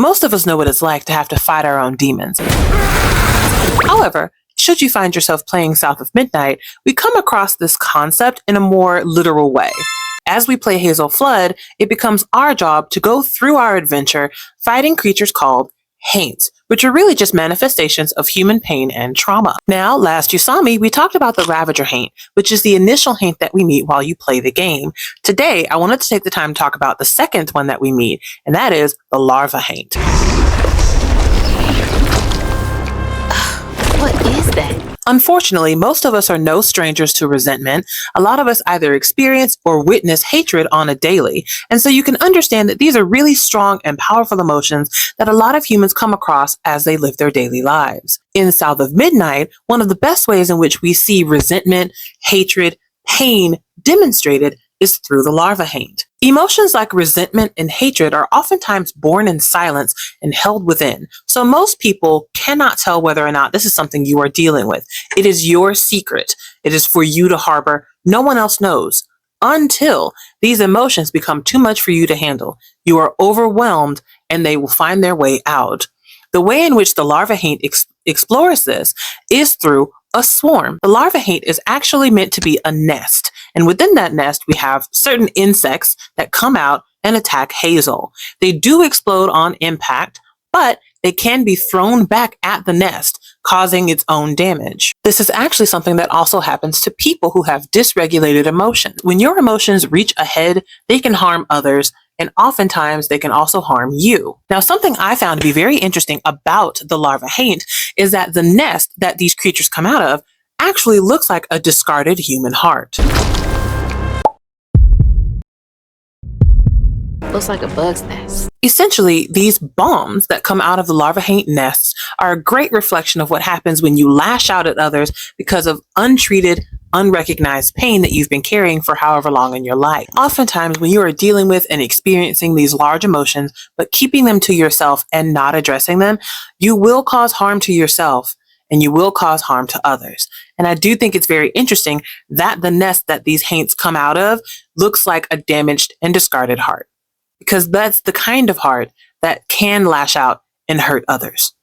Most of us know what it's like to have to fight our own demons. However, should you find yourself playing South of Midnight, we come across this concept in a more literal way. As we play Hazel Flood, it becomes our job to go through our adventure fighting creatures called Haints, which are really just manifestations of human pain and trauma. Now, last you saw me, we talked about the Ravager Haint, which is the initial Haint that we meet while you play the game. Today, I wanted to take the time to talk about the second one that we meet, and that is the Larva Haint. What is that? Unfortunately, most of us are no strangers to resentment. A lot of us either experience or witness hatred on a daily. And so you can understand that these are really strong and powerful emotions that a lot of humans come across as they live their daily lives. In South of Midnight, one of the best ways in which we see resentment, hatred, pain demonstrated is through the Larva Haint. Emotions like resentment and hatred are oftentimes born in silence and held within. So most people cannot tell whether or not this is something you are dealing with. It is your secret. It is for you to harbor. No one else knows until these emotions become too much for you to handle. You are overwhelmed and they will find their way out. The way in which the Larva Haint explores this is through a swarm. The Larva Haint is actually meant to be a nest. And within that nest, we have certain insects that come out and attack Hazel. They do explode on impact, but they can be thrown back at the nest, causing its own damage. This is actually something that also happens to people who have dysregulated emotions. When your emotions reach a head, they can harm others, and oftentimes they can also harm you. Now, something I found to be very interesting about the Larva Haint is that the nest that these creatures come out of actually looks like a discarded human heart. Looks like a bug's nest. Essentially, these bombs that come out of the Larva Haint nests are a great reflection of what happens when you lash out at others because of untreated, unrecognized pain that you've been carrying for however long in your life. Oftentimes, when you are dealing with and experiencing these large emotions, but keeping them to yourself and not addressing them, you will cause harm to yourself and you will cause harm to others. And I do think it's very interesting that the nest that these Haints come out of looks like a damaged and discarded heart, because that's the kind of heart that can lash out and hurt others.